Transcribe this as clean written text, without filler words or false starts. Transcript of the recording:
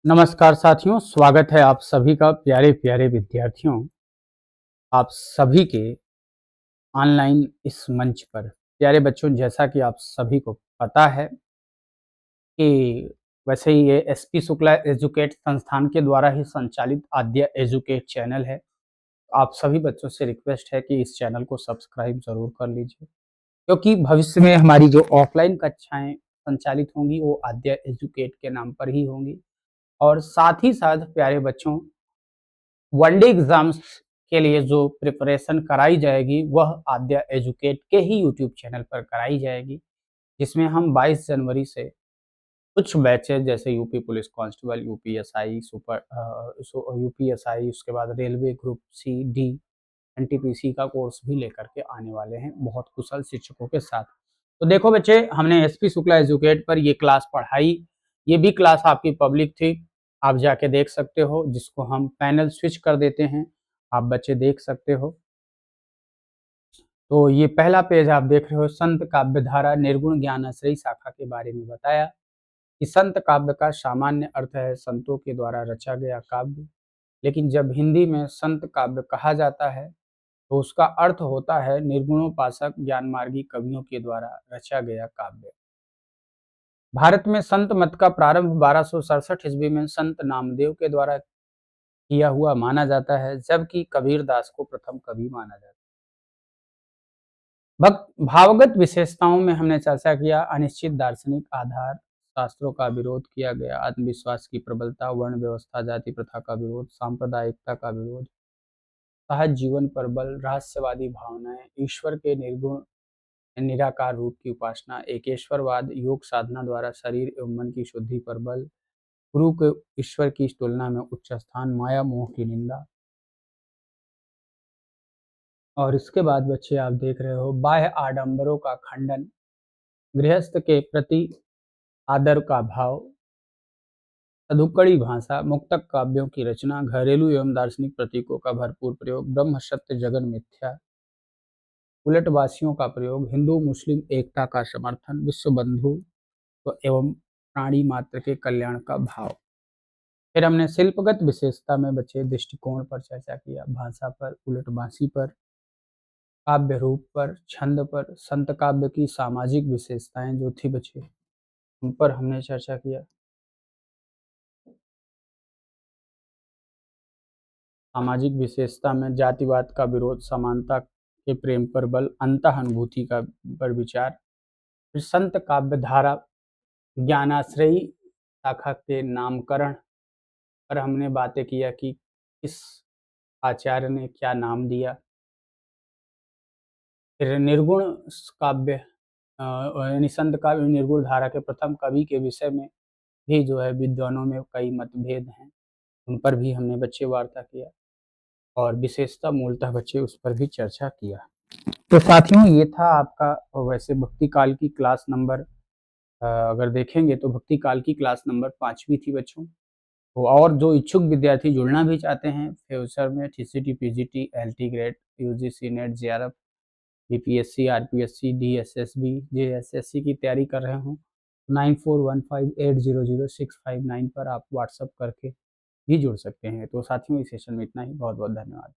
नमस्कार साथियों, स्वागत है आप सभी का प्यारे प्यारे विद्यार्थियों। आप सभी के ऑनलाइन इस मंच पर। प्यारे बच्चों, जैसा कि आप सभी को पता है कि वैसे ही ये एसपी शुक्ला एजुकेट संस्थान के द्वारा ही संचालित आद्या एजुकेट चैनल है। आप सभी बच्चों से रिक्वेस्ट है कि इस चैनल को सब्सक्राइब ज़रूर कर लीजिए, क्योंकि भविष्य में हमारी जो ऑफलाइन कक्षाएं संचालित होंगी वो आद्या एजुकेट के नाम पर ही होंगी। और साथ ही साथ प्यारे बच्चों, वनडे एग्जाम्स के लिए जो प्रिपरेशन कराई जाएगी वह आद्या एजुकेट के ही यूट्यूब चैनल पर कराई जाएगी, जिसमें हम 22 जनवरी से कुछ बैचेज जैसे UP police constable, UPSI UPSI, उसके बाद railway group C D, NTPC का कोर्स भी लेकर के आने वाले हैं बहुत कुशल शिक्षकों के साथ। तो देखो बच्चे, हमने एसपी शुक्ला एजुकेट पर ये क्लास पढ़ाई। ये भी क्लास आपकी पब्लिक थी, आप जाके देख सकते हो, जिसको हम पैनल स्विच कर देते हैं, आप बच्चे देख सकते हो। तो ये पहला पेज आप देख रहे हो, संत काव्य धारा निर्गुण ज्ञानाश्रयी शाखा के बारे में बताया कि संत काव्य का सामान्य अर्थ है संतों के द्वारा रचा गया काव्य, लेकिन जब हिंदी में संत काव्य कहा जाता है तो उसका अर्थ होता है निर्गुणोपासक ज्ञानमार्गी कवियों के द्वारा रचा गया काव्य। भारत में संत मत का प्रारंभ 1267 ईस्वी में संत नामदेव के द्वारा किया हुआ माना जाता है, जबकि कबीर दास को प्रथम कवि माना जाता है। भक्त भावगत विशेषताओं में हमने चर्चा किया, अनिश्चित दार्शनिक आधार, शास्त्रों का विरोध किया गया, आत्मविश्वास की प्रबलता, वर्ण व्यवस्था, जाति प्रथा का विरोध, सांप्रदायिकता का विरोध, सहज जीवन पर बल, रहस्यवादी भावनाएं, ईश्वर के निर्गुण निराकार रूप की उपासना, एकेश्वरवाद, योग साधना द्वारा शरीर एवं मन की शुद्धि पर बल, गुरु के ईश्वर की तुलना में उच्च स्थान, माया मोह की निंदा। और इसके बाद बच्चे आप देख रहे हो, बाह्य आडंबरों का खंडन, गृहस्थ के प्रति आदर का भाव, तदुक्कड़ी भाषा, मुक्तक काव्यों की रचना, घरेलू एवं दार्शनिक प्रतीकों का भरपूर प्रयोग, ब्रह्म सत्य जगन मिथ्या, उलटवासियों का प्रयोग, हिंदू मुस्लिम एकता का समर्थन, विश्व बंधु एवं प्राणी मात्र के कल्याण का भाव। फिर हमने शिल्पगत विशेषता में बच्चे दृष्टिकोण पर चर्चा किया, भाषा पर, उलटवासी पर, काव्य रूप पर, छंद पर, संत काव्य की सामाजिक विशेषताएं जो थी बच्चे उन पर हमने चर्चा किया। सामाजिक विशेषता में जातिवाद का विरोध, समानता के प्रेम पर बल, अंतःअनुभूति का पर विचार। फिर संत काव्य धारा ज्ञानाश्रयी शाखा के नामकरण पर हमने बातें किया कि किस आचार्य ने क्या नाम दिया। फिर निर्गुण काव्य यानी संत काव्य निर्गुण धारा के प्रथम कवि के विषय में भी जो है विद्वानों में कई मतभेद हैं, उन पर भी हमने बच्चे वार्ता किया। और विशेषता मूलतः बच्चे उस पर भी चर्चा किया। तो साथियों, ये था आपका वैसे भक्ति काल की क्लास नंबर, अगर देखेंगे तो भक्ति काल की क्लास नंबर 5वीं थी बच्चों। तो और जो इच्छुक विद्यार्थी जुड़ना भी चाहते हैं फ्यूचर में TCT, PGT, LT grade, UGC net, JRF, BPSC, RPSC, DSSB, JSSC की तैयारी कर रहे हों, 9415800659 पर आप व्हाट्सएप करके भी जुड़ सकते हैं। तो साथियों, इस सेशन में इतना ही। बहुत बहुत धन्यवाद।